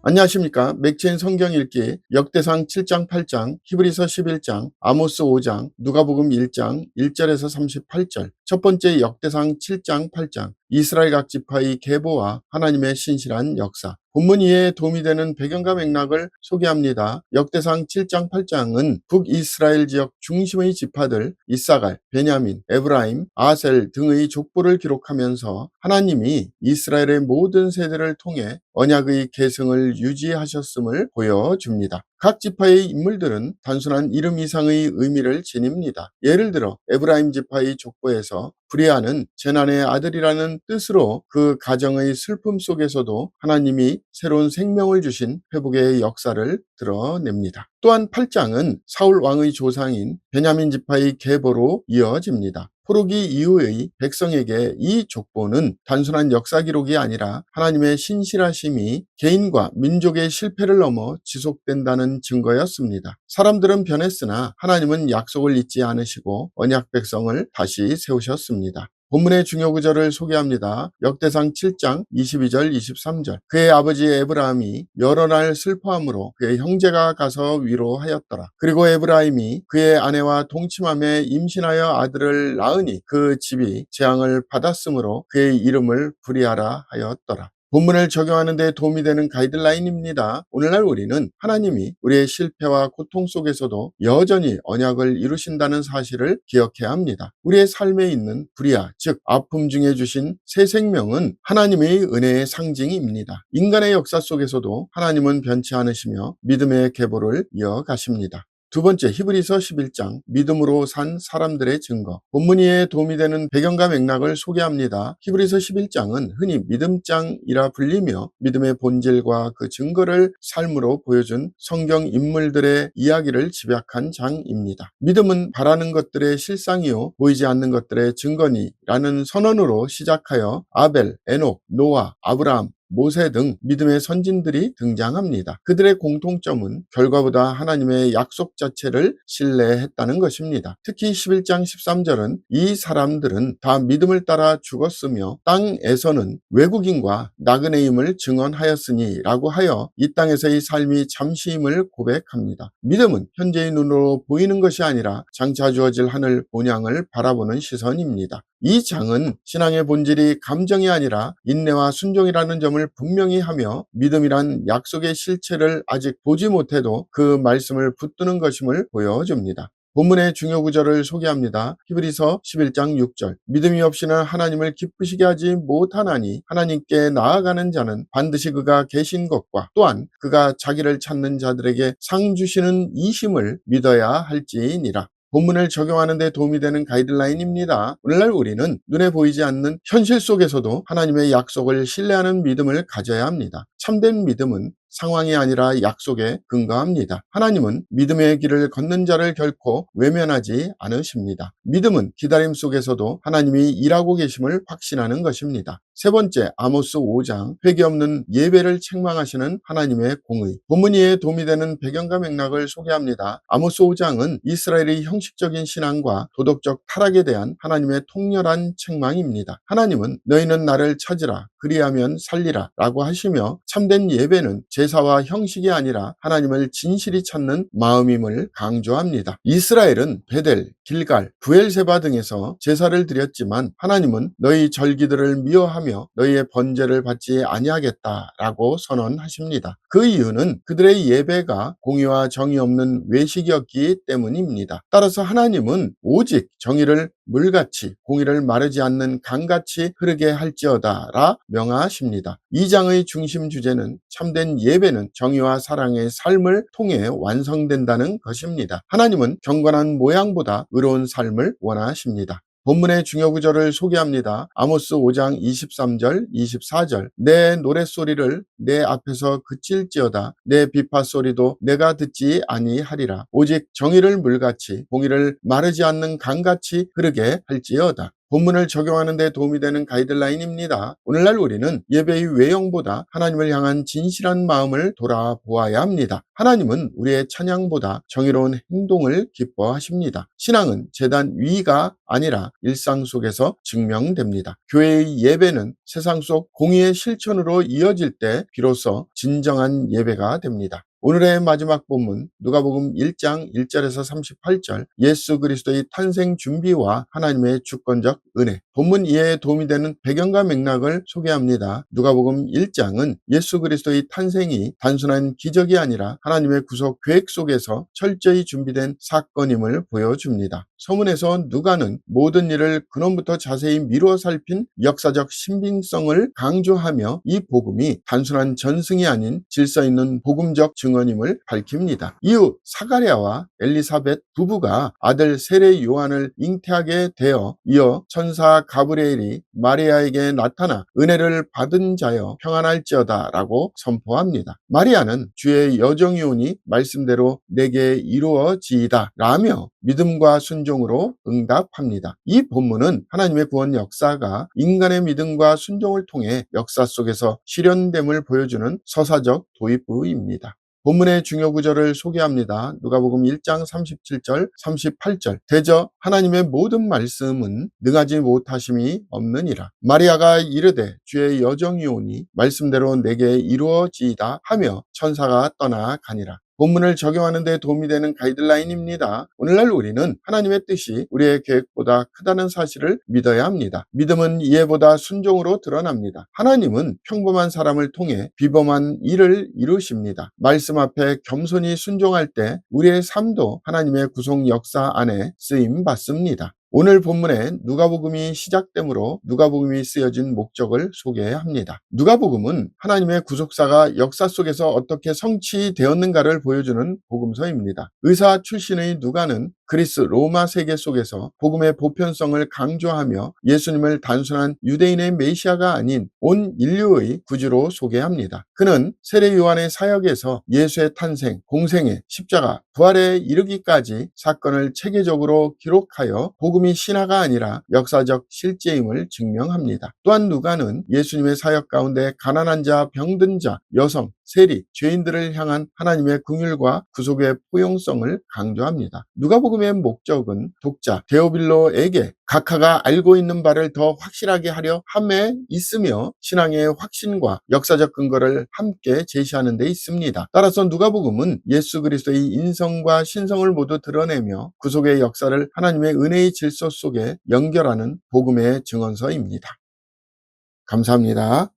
안녕하십니까. 맥체인 성경 읽기 역대상 7장 8장, 히브리서 11장, 아모스 5장, 누가복음 1장 1절에서 38절. 첫 번째 역대상 7장 8장, 이스라엘 각 지파의 계보와 하나님의 신실한 역사. 본문 이해에 도움이 되는 배경과 맥락을 소개합니다. 역대상 7장 8장은 북이스라엘 지역 중심의 지파들 이사갈, 베냐민, 에브라임, 아셀 등의 족보를 기록하면서 하나님이 이스라엘의 모든 세대를 통해 언약의 계승을 유지하셨음을 보여줍니다. 각 지파의 인물들은 단순한 이름 이상의 의미를 지닙니다. 예를 들어 에브라임 지파의 족보에서 브리아는 제난의 아들이라는 뜻으로 그 가정의 슬픔 속에서도 하나님이 새로운 생명을 주신 회복의 역사를 드러냅니다. 또한 8장은 사울 왕의 조상인 베냐민 지파의 계보로 이어집니다. 포로기 이후의 백성에게 이 족보는 단순한 역사 기록이 아니라 하나님의 신실하심이 개인과 민족의 실패를 넘어 지속된다는 증거였습니다. 사람들은 변했으나 하나님은 약속을 잊지 않으시고 언약 백성을 다시 세우셨습니다. 본문의 중요 구절을 소개합니다. 역대상 7장 22절 23절. 그의 아버지 에브라임이 여러 날 슬퍼함으로 그의 형제가 가서 위로하였더라. 그리고 에브라임이 그의 아내와 동침함에 임신하여 아들을 낳으니 그 집이 재앙을 받았으므로 그의 이름을 브리아라 하였더라. 본문을 적용하는 데 도움이 되는 가이드라인입니다. 오늘날 우리는 하나님이 우리의 실패와 고통 속에서도 여전히 언약을 이루신다는 사실을 기억해야 합니다. 우리의 삶에 있는 불의야, 즉 아픔 중에 주신 새 생명은 하나님의 은혜의 상징입니다. 인간의 역사 속에서도 하나님은 변치 않으시며 믿음의 계보를 이어가십니다. 두 번째, 히브리서 11장, 믿음으로 산 사람들의 증거. 본문 이해에 도움이 되는 배경과 맥락을 소개합니다. 히브리서 11장은 흔히 믿음장이라 불리며 믿음의 본질과 그 증거를 삶으로 보여준 성경 인물들의 이야기를 집약한 장입니다. 믿음은 바라는 것들의 실상이요 보이지 않는 것들의 증거니라는 선언으로 시작하여 아벨, 에녹, 노아, 아브라함, 모세 등 믿음의 선진들이 등장합니다. 그들의 공통점은 결과보다 하나님의 약속 자체를 신뢰했다는 것입니다. 특히 11장 13절은 이 사람들은 다 믿음을 따라 죽었으며 땅에서는 외국인과 나그네임을 증언하였으니 라고 하여 이 땅에서의 삶이 잠시임을 고백합니다. 믿음은 현재의 눈으로 보이는 것이 아니라 장차 주어질 하늘 본향을 바라보는 시선입니다. 이 장은 신앙의 본질이 감정이 아니라 인내와 순종이라는 점을 분명히 하며 믿음이란 약속의 실체를 아직 보지 못해도 그 말씀을 붙드는 것임을 보여줍니다. 본문의 중요 구절을 소개합니다. 히브리서 11장 6절. 믿음이 없이는 하나님을 기쁘시게 하지 못하나니 하나님께 나아가는 자는 반드시 그가 계신 것과 또한 그가 자기를 찾는 자들에게 상 주시는 이심을 믿어야 할지니라. 본문을 적용하는 데 도움이 되는 가이드라인입니다. 오늘날 우리는 눈에 보이지 않는 현실 속에서도 하나님의 약속을 신뢰하는 믿음을 가져야 합니다. 참된 믿음은 상황이 아니라 약속에 근거합니다. 하나님은 믿음의 길을 걷는 자를 결코 외면하지 않으십니다. 믿음은 기다림 속에서도 하나님이 일하고 계심을 확신하는 것입니다. 세 번째, 아모스 5장, 회개 없는 예배를 책망하시는 하나님의 공의. 본문 이해에 도움이 되는 배경과 맥락을 소개합니다. 아모스 5장은 이스라엘의 형식적인 신앙과 도덕적 타락에 대한 하나님의 통렬한 책망입니다. 하나님은 너희는 나를 찾으라, 그리하면 살리라 라고 하시며 참된 예배는 제사와 형식이 아니라 하나님을 진실히 찾는 마음임을 강조합니다. 이스라엘은 베델, 길갈, 브엘세바 등에서 제사를 드렸지만 하나님은 너희 절기들을 미워하며 너희의 번제를 받지 아니하겠다라고 선언하십니다. 그 이유는 그들의 예배가 공의와 정의 없는 외식이었기 때문입니다. 따라서 하나님은 오직 정의를 물같이 공의를 마르지 않는 강같이 흐르게 할지어다라 명하십니다. 이 장의 중심 주제는 참된 예배는 정의와 사랑의 삶을 통해 완성된다는 것입니다. 하나님은 경건한 모양보다 의로운 삶을 원하십니다. 본문의 중요 구절을 소개합니다. 아모스 5장 23절, 24절. 내 노랫소리를 내 앞에서 그칠지어다. 내 비파소리도 내가 듣지 아니하리라. 오직 정의를 물같이 공의를 마르지 않는 강같이 흐르게 할지어다. 본문을 적용하는 데 도움이 되는 가이드라인입니다. 오늘날 우리는 예배의 외형보다 하나님을 향한 진실한 마음을 돌아보아야 합니다. 하나님은 우리의 찬양보다 정의로운 행동을 기뻐하십니다. 신앙은 제단 위가 아니라 일상 속에서 증명됩니다. 교회의 예배는 세상 속 공의의 실천으로 이어질 때 비로소 진정한 예배가 됩니다. 오늘의 마지막 본문 누가복음 1장 1절에서 38절 예수 그리스도의 탄생 준비와 하나님의 주권적 은혜. 본문 이해에 도움이 되는 배경과 맥락을 소개합니다. 누가복음 1장은 예수 그리스도의 탄생이 단순한 기적이 아니라 하나님의 구속 계획 속에서 철저히 준비된 사건임을 보여줍니다. 서문에서 누가는 모든 일을 근원부터 자세히 미루어 살핀 역사적 신빙성을 강조하며 이 복음이 단순한 전승이 아닌 질서 있는 복음적 증언임을 밝힙니다. 이후 사가랴와 엘리사벳 부부가 아들 세례 요한을 잉태하게 되어 이어 천사 가브리엘이 마리아에게 나타나 은혜를 받은 자여 평안할지어다 라고 선포합니다. 마리아는 주의 여정이 오니 말씀대로 내게 이루어지이다 라며 믿음과 순종으로 응답합니다. 이 본문은 하나님의 구원 역사가 인간의 믿음과 순종을 통해 역사 속에서 실현됨을 보여주는 서사적 도입부입니다. 본문의 중요 구절을 소개합니다. 누가복음 1장 37절, 38절. 대저 하나님의 모든 말씀은 능하지 못하심이 없느니라. 마리아가 이르되 주의 여정이 오니 말씀대로 내게 이루어지이다 하며 천사가 떠나가니라. 본문을 적용하는 데 도움이 되는 가이드라인입니다. 오늘날 우리는 하나님의 뜻이 우리의 계획보다 크다는 사실을 믿어야 합니다. 믿음은 이해보다 순종으로 드러납니다. 하나님은 평범한 사람을 통해 비범한 일을 이루십니다. 말씀 앞에 겸손히 순종할 때 우리의 삶도 하나님의 구속 역사 안에 쓰임 받습니다. 오늘 본문에 누가복음이 시작되므로 누가복음이 쓰여진 목적을 소개합니다. 누가복음은 하나님의 구속사가 역사 속에서 어떻게 성취되었는가를 보여주는 복음서입니다. 의사 출신의 누가는 그리스 로마 세계 속에서 복음의 보편성을 강조하며 예수님을 단순한 유대인의 메시아가 아닌 온 인류의 구주로 소개합니다. 그는 세례 요한의 사역에서 예수의 탄생, 공생애, 십자가, 부활에 이르기까지 사건을 체계적으로 기록하여 복음이 신화가 아니라 역사적 실제임을 증명합니다. 또한 누가는 예수님의 사역 가운데 가난한 자, 병든 자, 여성, 세리, 죄인들을 향한 하나님의 긍휼과 구속의 포용성을 강조합니다. 누가복음의 목적은 독자 데오빌로에게 각하가 알고 있는 바를 더 확실하게 하려 함에 있으며 신앙의 확신과 역사적 근거를 함께 제시하는 데 있습니다. 따라서 누가복음은 예수 그리스도의 인성과 신성을 모두 드러내며 구속의 역사를 하나님의 은혜의 질서 속에 연결하는 복음의 증언서입니다. 감사합니다.